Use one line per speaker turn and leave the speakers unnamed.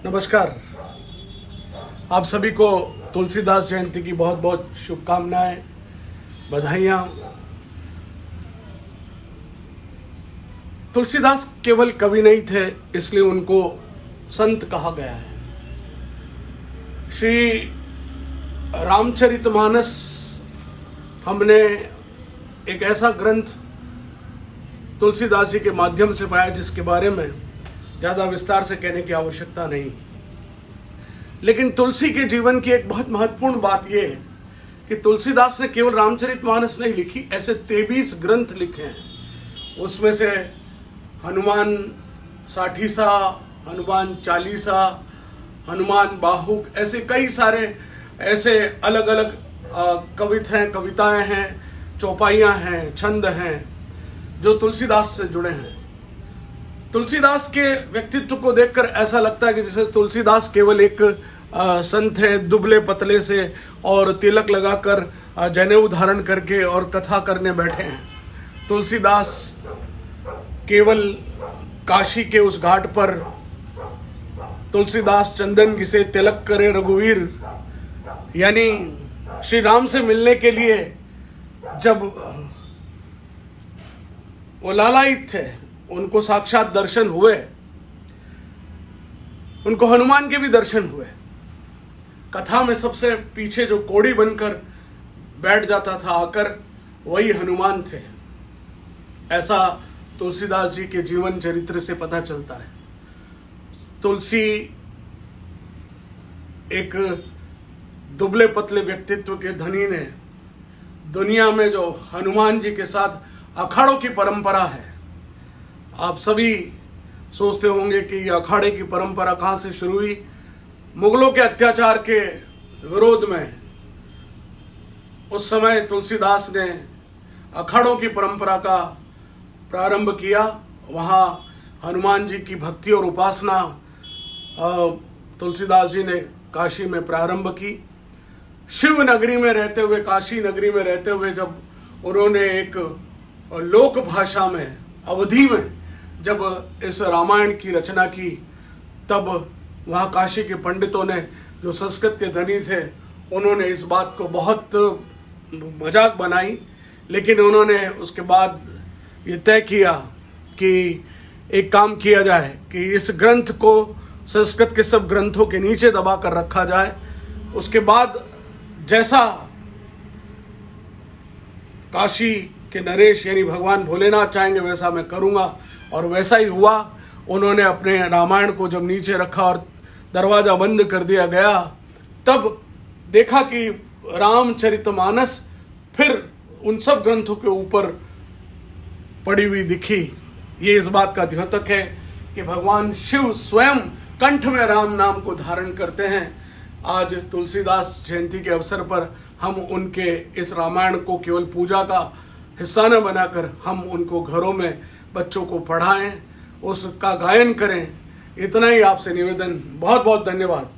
नमस्कार। आप सभी को तुलसीदास जयंती की बहुत बहुत शुभकामनाएं, बधाइयाँ। तुलसीदास केवल कवि नहीं थे, इसलिए उनको संत कहा गया है। श्री रामचरितमानस हमने एक ऐसा ग्रंथ तुलसीदास जी के माध्यम से पाया जिसके बारे में ज़्यादा विस्तार से कहने की आवश्यकता नहीं। लेकिन तुलसी के जीवन की एक बहुत महत्वपूर्ण बात यह है कि तुलसीदास ने केवल रामचरितमानस नहीं लिखी, ऐसे 23 ग्रंथ लिखे हैं। उसमें से हनुमान साठीसा, हनुमान चालीसा, हनुमान बाहुक, ऐसे कई सारे ऐसे अलग अलग कविताएं हैं, चौपाइयाँ हैं, छंद हैं जो तुलसीदास से जुड़े हैं। तुलसीदास के व्यक्तित्व को देखकर ऐसा लगता है कि जैसे तुलसीदास केवल एक संत है, दुबले पतले से और तिलक लगाकर जनेऊ धारण करके और कथा करने बैठे हैं। तुलसीदास केवल काशी के उस घाट पर तुलसीदास चंदन घिसे तिलक करे रघुवीर, यानी श्री राम से मिलने के लिए जब वो लालायित थे, उनको साक्षात दर्शन हुए, उनको हनुमान के भी दर्शन हुए। कथा में सबसे पीछे जो कोड़ी बनकर बैठ जाता था आकर, वही हनुमान थे। ऐसा तुलसीदास जी के जीवन चरित्र से पता चलता है। तुलसी एक दुबले पतले व्यक्तित्व के धनी ने दुनिया में जो हनुमान जी के साथ अखाड़ों की परंपरा है, आप सभी सोचते होंगे कि ये अखाड़े की परंपरा कहाँ से शुरू हुई। मुगलों के अत्याचार के विरोध में उस समय तुलसीदास ने अखाड़ों की परंपरा का प्रारंभ किया। वहाँ हनुमान जी की भक्ति और उपासना तुलसीदास जी ने काशी में प्रारंभ की। शिव नगरी में रहते हुए, काशी नगरी में रहते हुए, जब उन्होंने एक लोक भाषा में, अवधि में जब इस रामायण की रचना की, तब वहाँ काशी के पंडितों ने, जो संस्कृत के धनी थे, उन्होंने इस बात को बहुत मजाक बनाई। लेकिन उन्होंने उसके बाद ये तय किया कि एक काम किया जाए कि इस ग्रंथ को संस्कृत के सब ग्रंथों के नीचे दबा कर रखा जाए। उसके बाद जैसा काशी के नरेश यानी भगवान भोलेनाथ चाहेंगे वैसा मैं करूँगा, और वैसा ही हुआ। उन्होंने अपने रामायण को जब नीचे रखा और दरवाज़ा बंद कर दिया गया, तब देखा कि रामचरितमानस फिर उन सब ग्रंथों के ऊपर पड़ी हुई दिखी। ये इस बात का द्योतक है कि भगवान शिव स्वयं कंठ में राम नाम को धारण करते हैं। आज तुलसीदास जयंती के अवसर पर हम उनके इस रामायण को केवल पूजा का हिस्सा न बनाकर हम उनको घरों में बच्चों को पढ़ाएं, उसका गायन करें। इतना ही आपसे निवेदन। बहुत बहुत धन्यवाद।